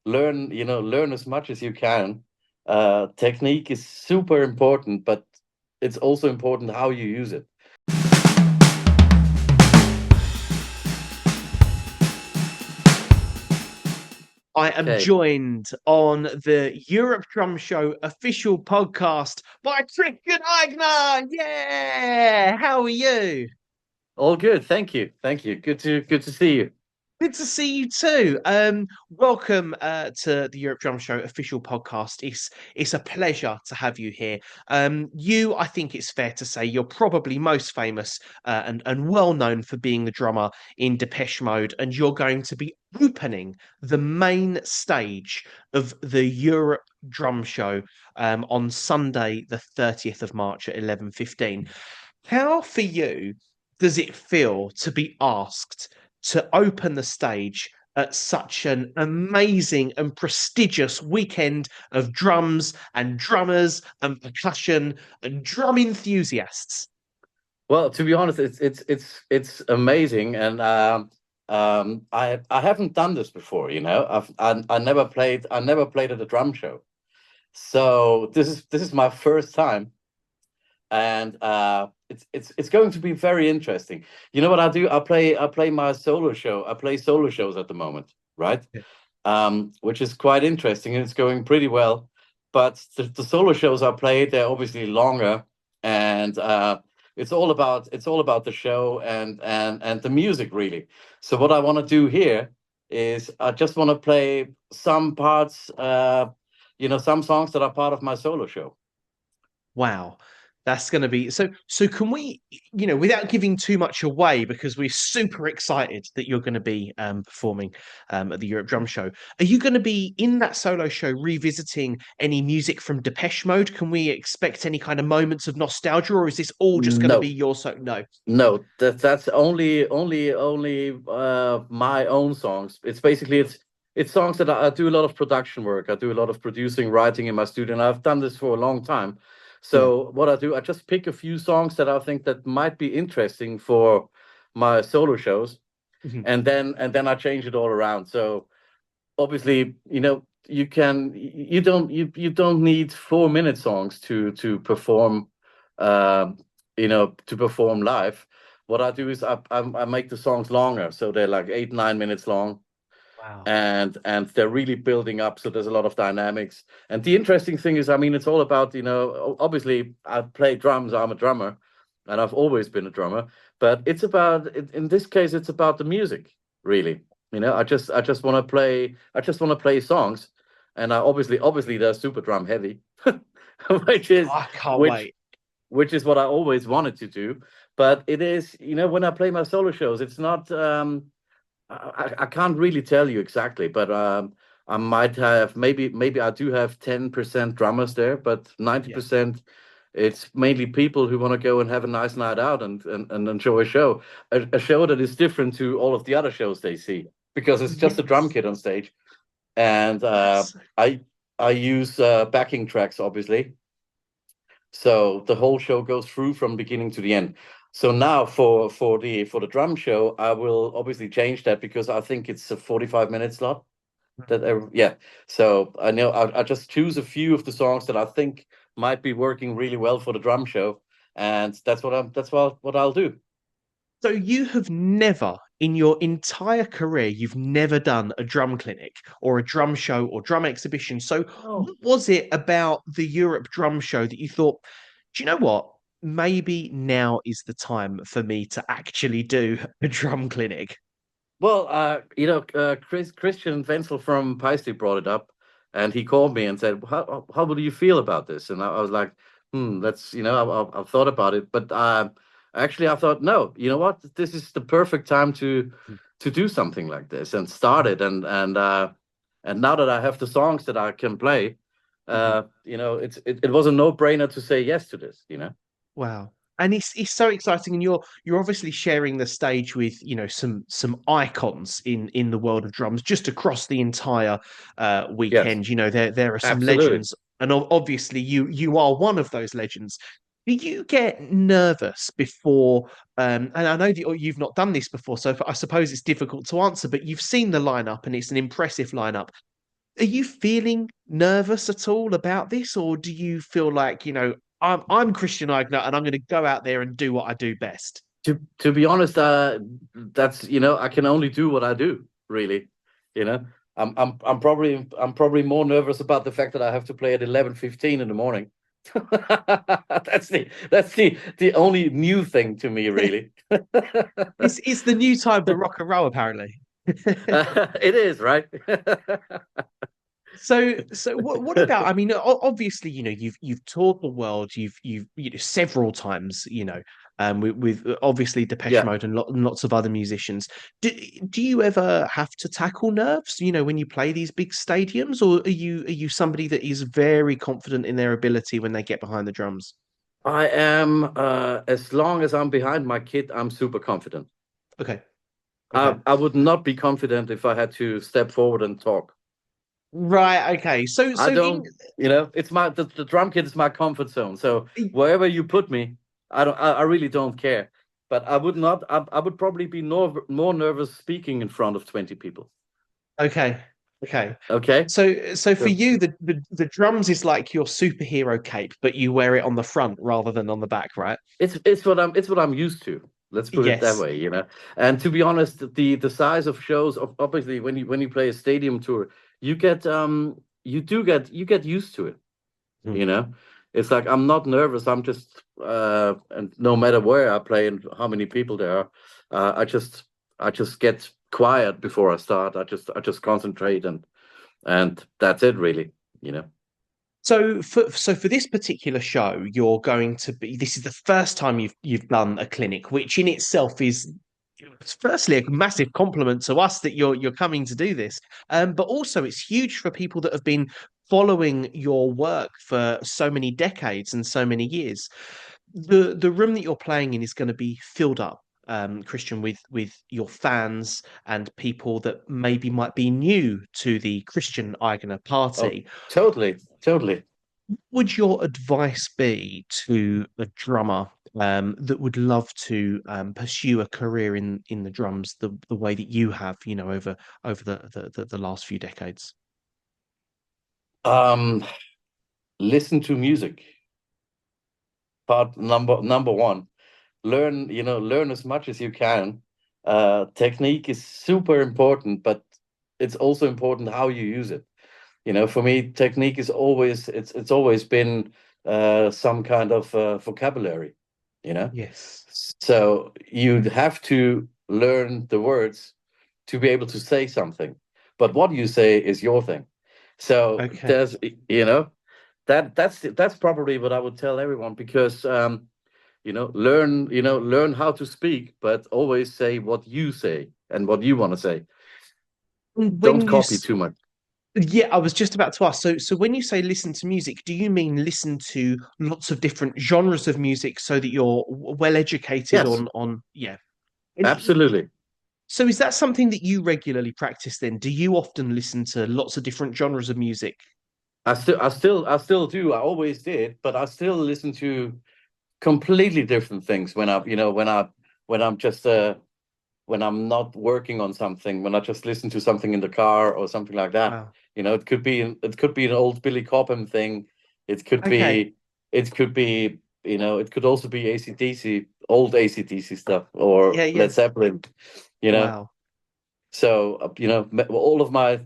learn as much as you can. Technique is super important, but it's also important how you use it. I am Okay, joined on the Europe Drum Show official podcast by Christian Eigner. Yeah, how are you? all good. Thank you. Good to see you. Good to see you too. Welcome to the Europe Drum Show official podcast. It's a pleasure to have you here. I think it's fair to say, you're probably most famous and well known for being the drummer in Depeche Mode, and you're going to be opening the main stage of the Europe Drum Show on Sunday, the 30th of March at 11:15. How for you does it feel to be asked to open the stage at such an amazing and prestigious weekend of drums and drummers and percussion and drum enthusiasts? Well, to be honest, it's amazing, and I haven't done this before. I never played at a drum show, so this is my first time, and it's going to be very interesting. You know what I do? I play my solo show. I play solo shows at the moment, right? Yeah. Which is quite interesting, and it's going pretty well. But the solo shows I play, they're obviously longer, and it's all about the show and the music really. So what I want to do here is I just want to play some parts, some songs that are part of my solo show. Wow. That's going to be so. Can we, without giving too much away, because we're super excited that you're going to be performing at the Europe Drum Show, are you going to be in that solo show revisiting any music from Depeche Mode? Can we expect any kind of moments of nostalgia, or is this all just going to be No, your so? No. no, that's only my own songs. It's songs that I do a lot of production work. I do a lot of producing, writing in my studio, and I've done this for a long time. Yeah. So what I do, I just pick a few songs that I think that might be interesting for my solo shows, Mhm. and then I change it all around. So obviously, you don't need 4 minute songs to perform, um to perform live. What I do is I make the songs longer, so they're like 8 9 minutes long, Wow. and they're really building up, so there's a lot of dynamics. And the interesting thing is, I mean, it's all about, obviously I play drums, I'm a drummer, and I've always been a drummer, but it's about, in this case, it's about the music, really. I just want to play songs, and obviously they're super drum heavy, which is I can't which wait. which is what I always wanted to do. But it is, when I play my solo shows, it's not. I can't really tell you exactly, but I might have, maybe I do have 10% drummers there, but Yeah. 90% it's mainly people who want to go and have a nice night out and enjoy a show, a show that is different to all of the other shows they see, because it's just a drum Yes. kit on stage, and That's I use backing tracks, obviously, so the whole show goes through from beginning to the end. So now for the drum show, I will obviously change that, because I think it's a 45-minute slot. Yeah. So I know I just choose a few of the songs that I think might be working really well for the drum show, and that's what I'll do. So you have never, in your entire career, you've never done a drum clinic or a drum show or drum exhibition. So Oh. what was it about the Europe Drum Show that you thought, do you know what? Maybe now is the time for me to actually do a drum clinic. Well, Christian Wenzel from Paisley brought it up, and he called me and said, "How do you feel about this?" And I was like, that's, I've thought about it, but actually, I thought, no, you know what, this is the perfect time to do something like this and start it, and now that I have the songs that I can play, Mhm. it was a no-brainer to say yes to this, you know. Wow. And it's so exciting, and you're obviously sharing the stage with, some icons in the world of drums just across the entire Yes, weekend. There are some absolutely. legends, and obviously you are one of those legends. Do you get nervous before? And I know that you've not done this before, so I suppose it's difficult to answer. But you've seen the lineup, and it's an impressive lineup. Are you feeling nervous at all about this, or do you feel like, I'm Christian Eigner and I'm going to go out there and do what I do best? To be honest, that's I can only do what I do, really. You know, I'm probably more nervous about the fact that I have to play at 11:15 in the morning. That's the only new thing to me, really. It's the new time for rock and roll, apparently. It is, right? So what about? I mean, obviously, you've toured the world, several times, with obviously Depeche Yeah. Mode and lots of other musicians. Do you ever have to tackle nerves, when you play these big stadiums, or are you somebody that is very confident in their ability when they get behind the drums? I am, as long as I'm behind my kit, I'm super confident. Okay, I, okay. I would not be confident if I had to step forward and talk. Right, okay. So I so in don't, it's the drum kit is my comfort zone. So wherever you put me, I really don't care. But I would not, I would probably be more nervous speaking in front of 20 people. Okay, okay. Okay. So for So you, the drums is like your superhero cape, but you wear it on the front rather than on the back, right? it's what I'm used to. Let's put it that Yes. way. And to be honest, the size of shows, obviously when you play a stadium tour, you get used to it. Mm. You know, it's like I'm not nervous. I'm just and no matter where I play and how many people there are, I just get quiet before I start. I just concentrate and that's it really. You know. So for this particular show, you're going to be. This is the first time you've done a clinic, which in itself is firstly a massive compliment to us that you're coming to do this. But also it's huge for people that have been following your work for so many decades and so many years. The room that you're playing in is going to be filled up, Christian, with your fans and people that maybe might be new to the Christian Eigner Oh, party. totally, totally. Would your advice be to a drummer that would love to pursue a career in the drums the way that you have, over the last few decades? Um, Listen to music. Part number one. Learn as much as you can. Technique is super important, but it's also important how you use it. For me, technique is always been some kind of vocabulary. You know, Yes. so you'd have to learn the words to be able to say something, but what you say is your thing. So Okay. there's, that's probably what I would tell everyone because learn how to speak, but always say what you say and what you want to say. Don't When you copy s- too much. Yeah, I was just about to ask. So when you say listen to music, do you mean listen to lots of different genres of music so that you're well educated Yes, on yeah. And absolutely. so is that something that you regularly practice then? Do you often listen to lots of different genres of music? I still do. I always did, but I still listen to completely different things when I'm just when I'm not working on something, when I just listen to something in the car or something like that. Wow. It could be an old Billy Cobham thing. It could Okay. be it could be it could also be ACDC, old ACDC stuff or Yeah, Led yeah. Zeppelin, you know. Wow. So all of my,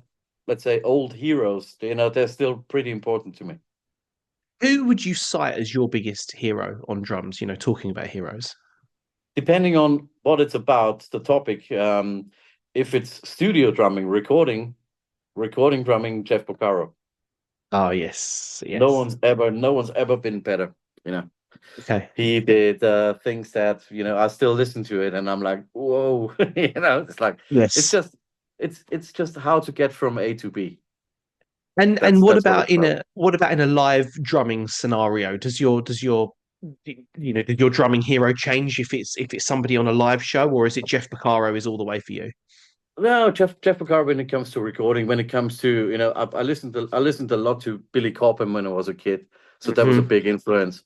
let's say, old heroes, they're still pretty important to me. Who would you cite as your biggest hero on drums, talking about heroes? Depending on what it's about, the topic. If it's studio drumming, recording drumming, Jeff Porcaro. Oh, yes. No Yes. one's ever, no one's ever been better. You know, Okay. he did things that I still listen to it, and I'm like, whoa. It's like it's Yes. just it's just how to get from A to B. And That's what that's what about it's in about. a live drumming scenario? Does your drumming hero change if it's somebody on a live show, or is it Jeff Porcaro is all the way for you? No, Jeff Porcaro, when it comes to recording, when it comes to I listened a lot to Billy Cobham when I was a kid, so that was a Hmm. big influence.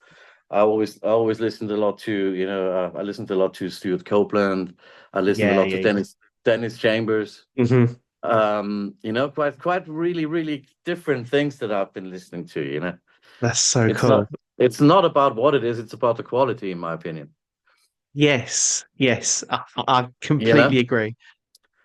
I always listened a lot to I listened a lot to Stuart Copeland. I listened a Yeah, lot to yeah, Dennis Chambers. yeah. Hmm. quite really, really different things that I've been listening to, That's so It's cool. not about what it is, it's about the quality, in my opinion. Yes, yes, I You completely know? agree.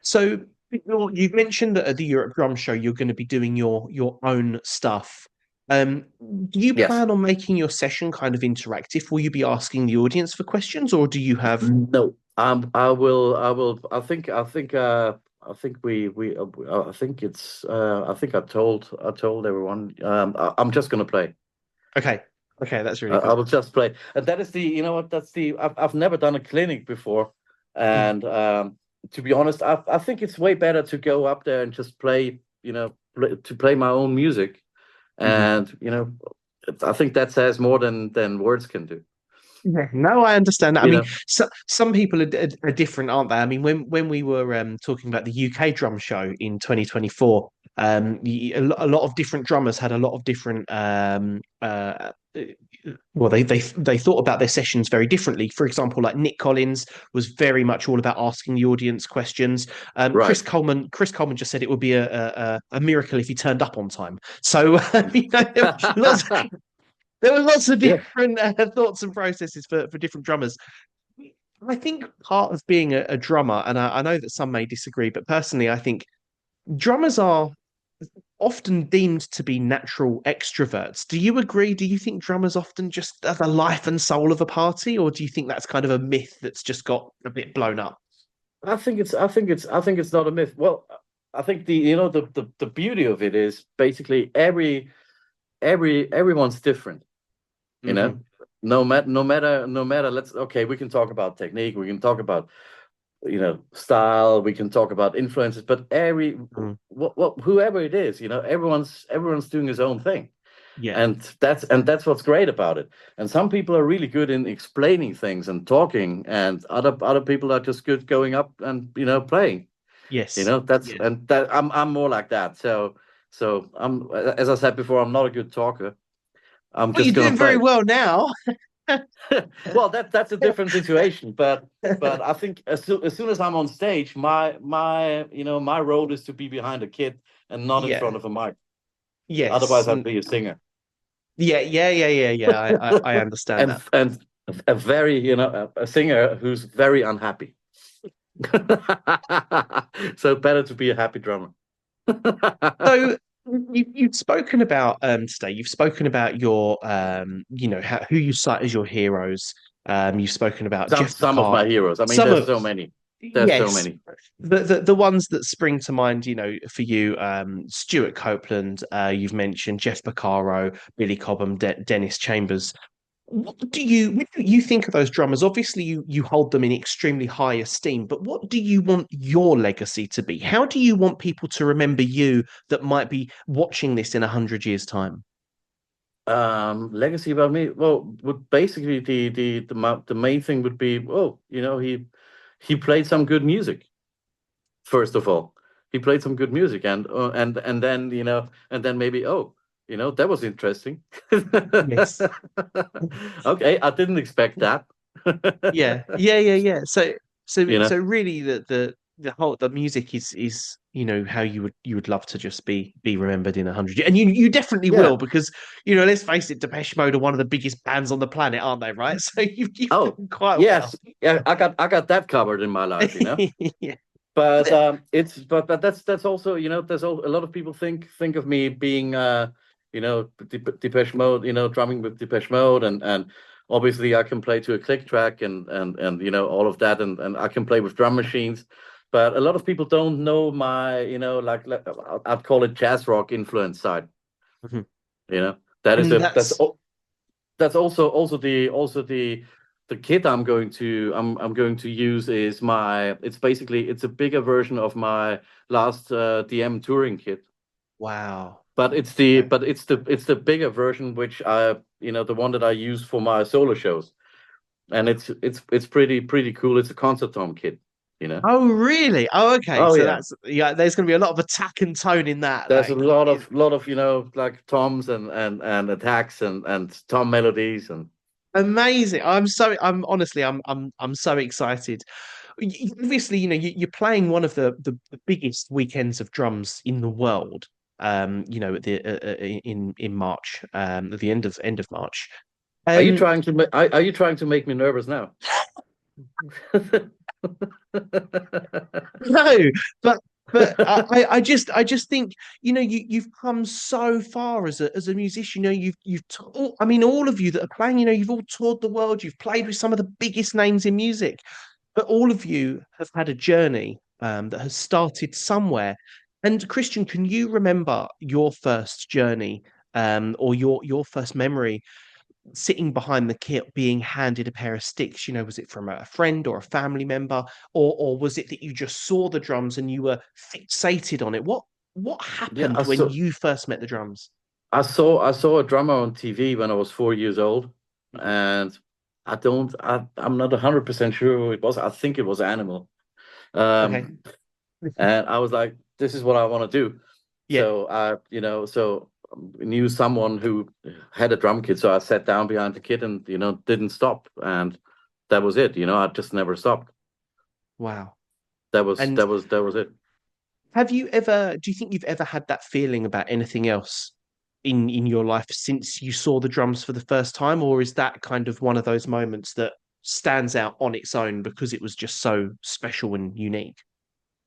So you've mentioned that at the Europe Drum Show you're going to be doing your own stuff. Um, do you Yes. plan on making your session kind of interactive? Will you be asking the audience for questions, or do you have? No. I think I think I think I told everyone. I'm just gonna play. Okay, okay, that's really I cool. will just play, and that is I've never done a clinic before, Mm, and to be honest, I think it's way better to go up there and just play, to play my own music, mhm. and I think that says more than words can do. Yeah, no, I understand that. I You mean, know, some people are different, aren't they? I mean, when we were talking about the UK drum show in 2024, a lot of different drummers had a lot of different well, they thought about their sessions very differently. For example, like Nick Collins was very much all about asking the audience questions. right? Chris Coleman just said it would be a miracle if he turned up on time. So there were there were lots of Yeah. different thoughts and processes for different drummers. I think part of being a drummer, and I know that some may disagree, but personally, I think drummers are often deemed to be natural extroverts. Do you agree? Do you think drummers often just are the life and soul of a party, or do you think that's kind of a myth that's just got a bit blown up? I think it's not a myth. Well, I think the beauty of it is basically everyone's different. You know, Hmm. no matter. We can talk about technique. We can talk about style. We can talk about influences. But whoever it is, everyone's doing his own thing. Yeah. And that's what's great about it. And some people are really good in explaining things and talking, and other people are just good going up and playing. Yes. That's Yeah. and that I'm more like that. So I'm, as I said before, I'm not a good talker. I'm Well, just you're gonna doing very play. well now. Well, that's a different situation, but I think as soon as I'm on stage, my role is to be behind a kid and not in front Yeah. of a mic. Yes. Otherwise, I'd be a singer. Yeah. Yeah. Yeah. Yeah. Yeah. I understand that. And a very a singer who's very unhappy. So better to be a happy drummer. So you've spoken about today. You've spoken about your who you cite as your heroes. You've spoken about Jeff Some of Beccaro. my heroes. I mean, Some there's of so many. There's so yes, many. the ones that spring to mind, for you, Stuart Copeland. You've mentioned Jeff Beccaro, Billy Cobham, Dennis Chambers. What do you think of those drummers? Obviously, you hold them in extremely high esteem, but what do you want your legacy to be? How do you want people to remember you that might be watching this in 100 years' time? Legacy about me. Well, would basically the main thing would be, oh, he played some good music. First of all, he played some good music, and then maybe, oh, that was interesting. Yes. Okay, I didn't expect that. Yeah, yeah, yeah, yeah. So, You so, know, so really, the music is how you would love to just be remembered in 100 years, and you definitely yeah. will because let's face it, Depeche Mode are one of the biggest bands on the planet, aren't they? Right? So you've Oh, done quite well. yes, yeah. I got that covered in my life. Yeah. But that's also, there's a lot of people think of me being Depeche Mode, drumming with Depeche Mode, and obviously I can play to a click track and all of that, and I can play with drum machines. But a lot of people don't know my, like I'd call it jazz rock influence side. Mhm. You know that is And a that's that's also the kit I'm going to use is it's a bigger version of my last DM touring kit, wow. but it's the bigger version, which the one that I use for my solo shows, and it's pretty cool. It's a concert tom kit. Oh, really? Oh, okay. Oh So yeah, that's yeah. There's going to be a lot of attack and tone in that. there's a Like, lot of like toms and attacks and tom melodies and amazing. I'm honestly I'm so excited. obviously, you're playing one of the biggest weekends of drums in the world. At the in March, at the end of March. Um, Are you trying to make me nervous now? no, but I just think you've come so far as a musician. I mean, all of you that are playing, you've all toured the world. You've played with some of the biggest names in music, but all of you have had a journey that has started somewhere. And Christian, can you remember your first journey, or your first memory sitting behind the kit, being handed a pair of sticks? Was it from a friend or a family member, or was it that you just saw the drums and you were fixated on it? What Yeah, happened when you first met the drums? I saw a drummer on TV when I was 4 years old, Mhm. and I'm not 100% sure who it was. I think it was Animal. Okay. Um, and I was like, this is what I want to do. Yeah. So knew someone who had a drum kit, so I sat down behind the kit and didn't stop, and that was it. I just never stopped. Wow. That was And that was that was it. do you think you've ever had that feeling about anything else in your life since you saw the drums for the first time, or is that kind of one of those moments that stands out on its own because it was just so special and unique?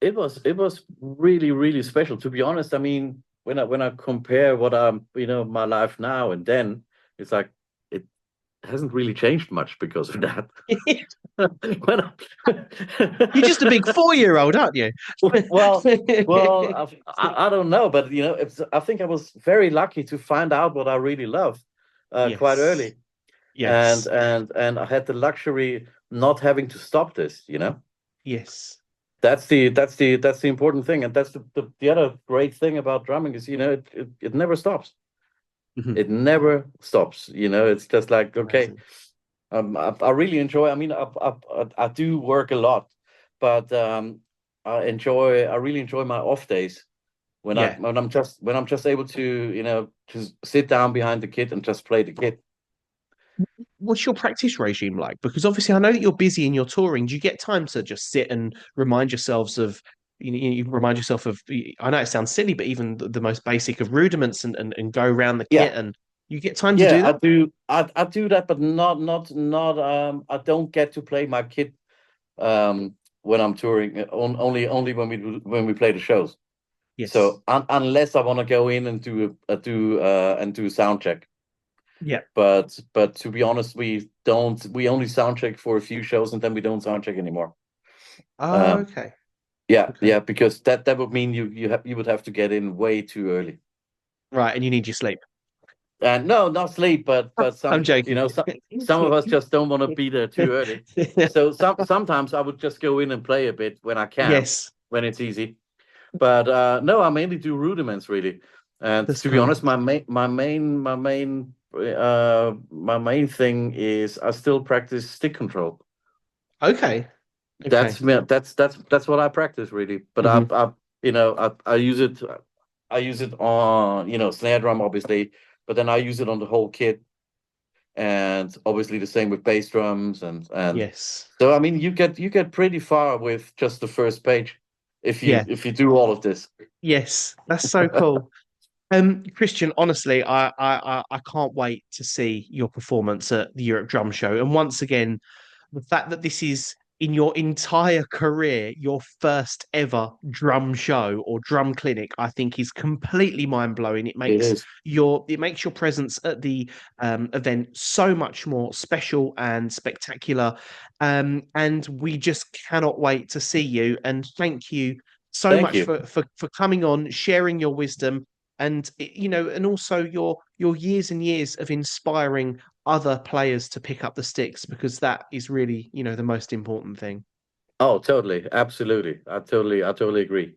It was really, really special, to be honest. I mean, when I compare what my life now and then, it's like it hasn't really changed much because of that. When You're just a big 4-year-old, aren't you? well, I don't know, but I think I was very lucky to find out what I really love quite Yes. early, and Yes. and I had the luxury not having to stop this. Yes. That's the important thing, and that's the other great thing about drumming is it never stops. Mhm. It never stops. It's just like, okay. Amazing. I really enjoy. I mean, I do work a lot, but I really enjoy my off days when I Yeah. when I'm just able to just sit down behind the kit and just play the kit. What's your practice regime like? Because obviously, I know that you're busy and you're touring. Do you get time to just sit and remind yourselves of, you remind yourself of, I know it sounds silly, but even the most basic of rudiments, and go around the Yeah, kit, and you get time to yeah, do I that? do. I do that, but not. I don't get to play my kit when I'm touring. Only when we play the shows. Yes. So unless I want to go in and do a sound check. Yeah. But to be honest, we only sound check for a few shows and then we don't sound check anymore. Oh, Um, okay. yeah, Okay. yeah, because that would mean you would have to get in way too early. Right. And you need your sleep. And no, not sleep, but I'm some joking. some of us just don't want to be there too early. So sometimes I would just go in and play a bit when I can, Yes. when it's easy. But no, I mainly do rudiments really. And That's to be cool. honest, my main thing is I still practice stick control. Okay. Okay. That's what I practice really. But Hmm. I use it. I use it on snare drum obviously, but then I use it on the whole kit, and obviously the same with bass drums and Yes. so I mean you get pretty far with just the first page if you Yeah. if you do all of this. Yes. That's so cool. Christian, honestly, I can't wait to see your performance at the Europe Drum Show. And once again, the fact that this is in your entire career, your first ever drum show or drum clinic, I think is completely mind blowing. It It makes is. your presence at the event so much more special and spectacular. And we just cannot wait to see you. And thank you so Thank much you. for coming on, sharing your wisdom, and and also your years and years of inspiring other players to pick up the sticks, because that is really the most important thing. Oh, totally. Absolutely. I totally agree.